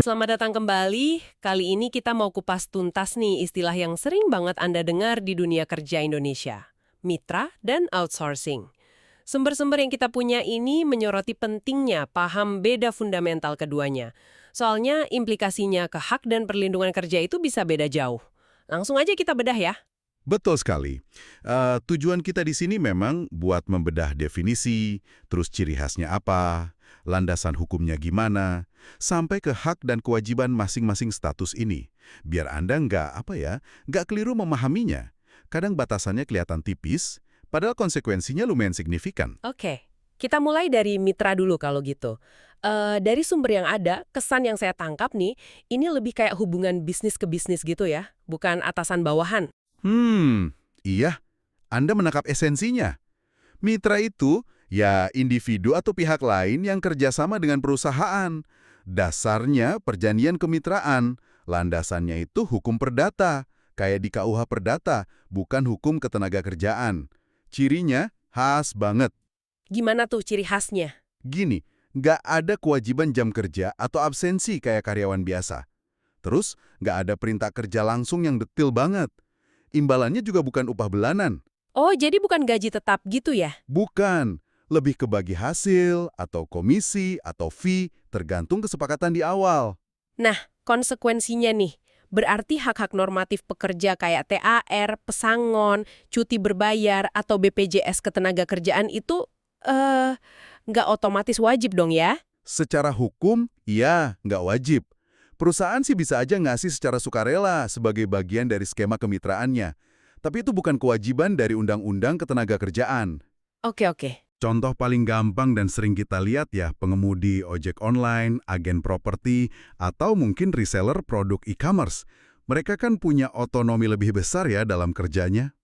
Selamat datang kembali. Kali ini kita mau kupas tuntas nih istilah yang sering banget Anda dengar di dunia kerja Indonesia. Mitra dan outsourcing. Sumber-sumber yang kita punya ini menyoroti pentingnya paham beda fundamental keduanya. Soalnya implikasinya ke hak dan perlindungan kerja itu bisa beda jauh. Langsung aja kita bedah ya. Betul sekali. Tujuan kita di sini memang buat membedah definisi, terus ciri khasnya apa, landasan hukumnya gimana, sampai ke hak dan kewajiban masing-masing status ini. Biar Anda nggak keliru memahaminya. Kadang batasannya kelihatan tipis, padahal konsekuensinya lumayan signifikan. Oke, kita mulai dari mitra dulu kalau gitu. Dari sumber yang ada, kesan yang saya tangkap nih, ini lebih kayak hubungan bisnis ke bisnis gitu ya, bukan atasan bawahan. Iya, Anda menangkap esensinya. Mitra itu, ya individu atau pihak lain yang kerjasama dengan perusahaan. Dasarnya perjanjian kemitraan, landasannya itu hukum perdata, kayak di KUH Perdata, bukan hukum ketenagakerjaan. Cirinya khas banget. Gimana tuh ciri khasnya? Gini, nggak ada kewajiban jam kerja atau absensi kayak karyawan biasa. Terus, nggak ada perintah kerja langsung yang detil banget. Imbalannya juga bukan upah bulanan. Oh, jadi bukan gaji tetap gitu ya? Bukan. Lebih ke bagi hasil, atau komisi, atau fee, tergantung kesepakatan di awal. Nah, konsekuensinya nih, berarti hak-hak normatif pekerja kayak TAR, pesangon, cuti berbayar, atau BPJS Ketenagakerjaan itu nggak otomatis wajib dong ya? Secara hukum, iya, nggak wajib. Perusahaan sih bisa aja ngasih secara sukarela sebagai bagian dari skema kemitraannya. Tapi itu bukan kewajiban dari Undang-Undang Ketenagakerjaan. Oke. Contoh paling gampang dan sering kita lihat ya, pengemudi ojek online, agen properti, atau mungkin reseller produk e-commerce. Mereka kan punya otonomi lebih besar ya dalam kerjanya.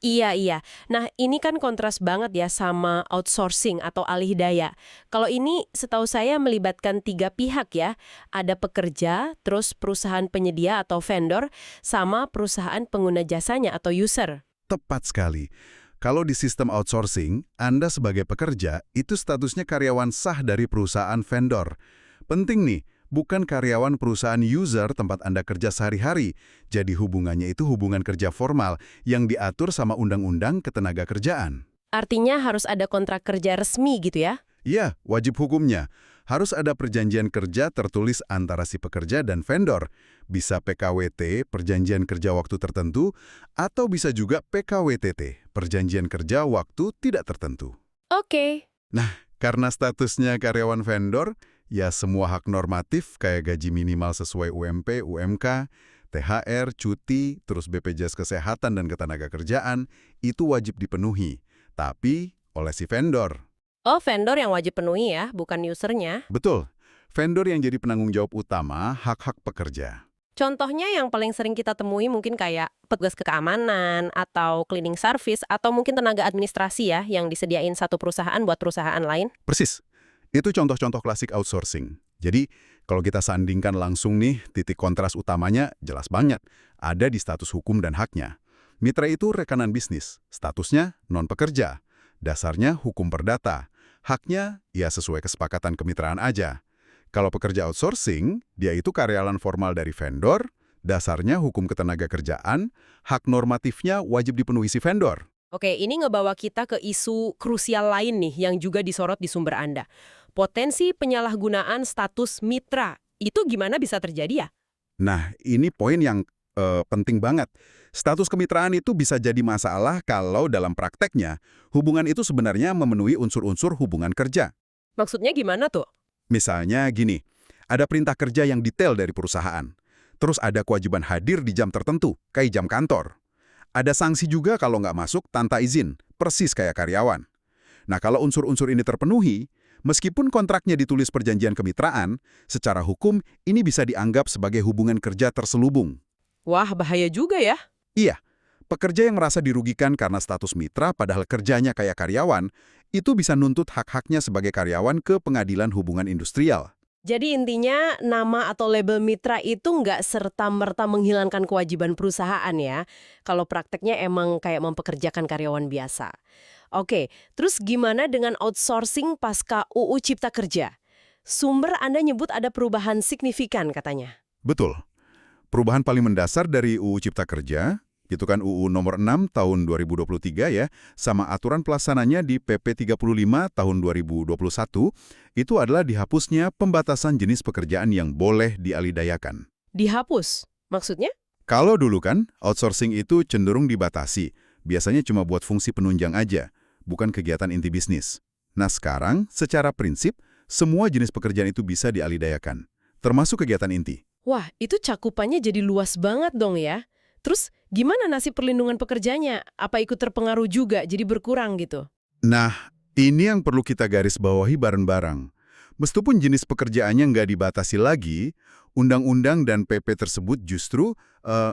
Iya. Nah, ini kan kontras banget ya sama outsourcing atau alih daya. Kalau ini setahu saya melibatkan 3 pihak ya. Ada pekerja, terus perusahaan penyedia atau vendor, sama perusahaan pengguna jasanya atau user. Tepat sekali. Kalau di sistem outsourcing, Anda sebagai pekerja itu statusnya karyawan sah dari perusahaan vendor. Penting nih, bukan karyawan perusahaan user tempat Anda kerja sehari-hari. Jadi hubungannya itu hubungan kerja formal yang diatur sama Undang-Undang Ketenagakerjaan. Artinya harus ada kontrak kerja resmi gitu ya? Iya, wajib hukumnya. Harus ada perjanjian kerja tertulis antara si pekerja dan vendor. Bisa PKWT, perjanjian kerja waktu tertentu, atau bisa juga PKWTT, perjanjian kerja waktu tidak tertentu. Oke. Karena statusnya karyawan vendor, ya semua hak normatif kayak gaji minimal sesuai UMP, UMK, THR, cuti, terus BPJS Kesehatan dan Ketenagakerjaan, itu wajib dipenuhi. Tapi oleh si vendor. Oh, vendor yang wajib penuhi ya, bukan usernya. Betul, vendor yang jadi penanggung jawab utama hak-hak pekerja. Contohnya yang paling sering kita temui mungkin kayak petugas keamanan, atau cleaning service, atau mungkin tenaga administrasi ya, yang disediain satu perusahaan buat perusahaan lain. Persis, itu contoh-contoh klasik outsourcing. Jadi, kalau kita sandingkan langsung nih, titik kontras utamanya jelas banget. Ada di status hukum dan haknya. Mitra itu rekanan bisnis, statusnya non-pekerja. Dasarnya hukum perdata. Haknya, ya sesuai kesepakatan kemitraan aja. Kalau pekerja outsourcing, dia itu karyawan formal dari vendor, dasarnya hukum ketenagakerjaan, hak normatifnya wajib dipenuhi si vendor. Oke, ini ngebawa kita ke isu krusial lain nih yang juga disorot di sumber Anda. Potensi penyalahgunaan status mitra. Itu gimana bisa terjadi ya? Nah, ini poin yang penting banget. Status kemitraan itu bisa jadi masalah kalau dalam prakteknya, hubungan itu sebenarnya memenuhi unsur-unsur hubungan kerja. Maksudnya gimana tuh? Misalnya gini, ada perintah kerja yang detail dari perusahaan. Terus ada kewajiban hadir di jam tertentu, kayak jam kantor. Ada sanksi juga kalau nggak masuk tanpa izin, persis kayak karyawan. Nah, kalau unsur-unsur ini terpenuhi, meskipun kontraknya ditulis perjanjian kemitraan, secara hukum ini bisa dianggap sebagai hubungan kerja terselubung. Wah, bahaya juga ya. Iya, pekerja yang merasa dirugikan karena status mitra padahal kerjanya kayak karyawan, itu bisa nuntut hak-haknya sebagai karyawan ke pengadilan hubungan industrial. Jadi intinya nama atau label mitra itu nggak serta-merta menghilangkan kewajiban perusahaan ya, kalau prakteknya emang kayak mempekerjakan karyawan biasa. Oke, terus gimana dengan outsourcing pasca UU Cipta Kerja? Sumber Anda nyebut ada perubahan signifikan katanya. Betul. Perubahan paling mendasar dari UU Cipta Kerja, itu kan UU nomor 6 tahun 2023 ya, sama aturan pelaksananya di PP 35 tahun 2021, itu adalah dihapusnya pembatasan jenis pekerjaan yang boleh dialidayakan. Dihapus? Maksudnya? Kalau dulu kan, outsourcing itu cenderung dibatasi, biasanya cuma buat fungsi penunjang aja, bukan kegiatan inti bisnis. Nah sekarang, secara prinsip, semua jenis pekerjaan itu bisa dialidayakan, termasuk kegiatan inti. Wah, itu cakupannya jadi luas banget dong ya. Terus gimana nasib perlindungan pekerjanya? Apa ikut terpengaruh juga jadi berkurang gitu? Nah, ini yang perlu kita garis bawahi bareng-bareng. Meskipun jenis pekerjaannya nggak dibatasi lagi, undang-undang dan PP tersebut justru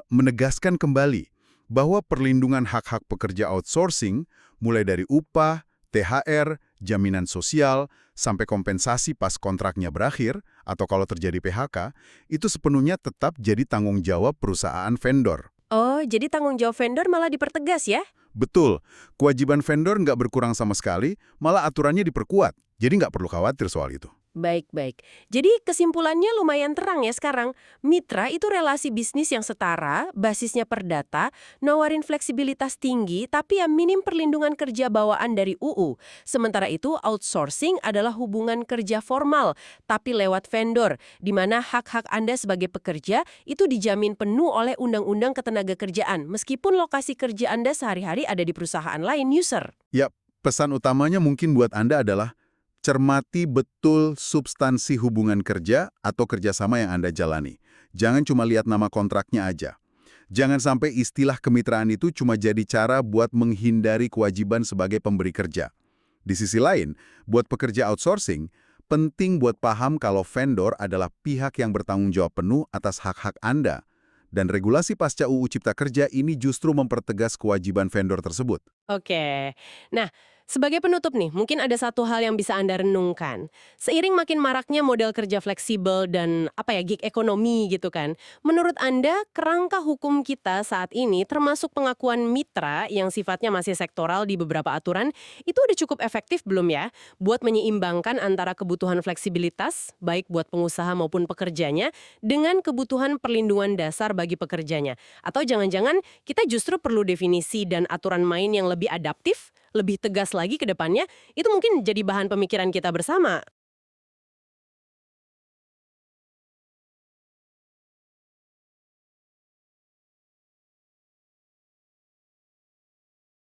menegaskan kembali bahwa perlindungan hak-hak pekerja outsourcing, mulai dari upah, THR, jaminan sosial, sampai kompensasi pas kontraknya berakhir, atau kalau terjadi PHK, itu sepenuhnya tetap jadi tanggung jawab perusahaan vendor. Oh, jadi tanggung jawab vendor malah dipertegas ya? Betul, kewajiban vendor nggak berkurang sama sekali, malah aturannya diperkuat. Jadi nggak perlu khawatir soal itu. Baik-baik. Jadi kesimpulannya lumayan terang ya sekarang. Mitra itu relasi bisnis yang setara, basisnya perdata, nawarin fleksibilitas tinggi, tapi ya minim perlindungan kerja bawaan dari UU. Sementara itu outsourcing adalah hubungan kerja formal, tapi lewat vendor, di mana hak-hak Anda sebagai pekerja itu dijamin penuh oleh Undang-Undang Ketenagakerjaan, meskipun lokasi kerja Anda sehari-hari ada di perusahaan lain user. Ya, pesan utamanya mungkin buat Anda adalah cermati betul substansi hubungan kerja atau kerjasama yang Anda jalani. Jangan cuma lihat nama kontraknya aja. Jangan sampai istilah kemitraan itu cuma jadi cara buat menghindari kewajiban sebagai pemberi kerja. Di sisi lain, buat pekerja outsourcing, penting buat paham kalau vendor adalah pihak yang bertanggung jawab penuh atas hak-hak Anda. Dan regulasi pasca UU Cipta Kerja ini justru mempertegas kewajiban vendor tersebut. Oke. Nah, sebagai penutup nih, mungkin ada satu hal yang bisa Anda renungkan. Seiring makin maraknya model kerja fleksibel dan gig ekonomi gitu kan. Menurut Anda, kerangka hukum kita saat ini termasuk pengakuan mitra yang sifatnya masih sektoral di beberapa aturan, itu udah cukup efektif belum ya buat menyeimbangkan antara kebutuhan fleksibilitas, baik buat pengusaha maupun pekerjanya, dengan kebutuhan perlindungan dasar bagi pekerjanya? Atau jangan-jangan kita justru perlu definisi dan aturan main yang lebih adaptif, lebih tegas lagi ke depannya, itu mungkin jadi bahan pemikiran kita bersama.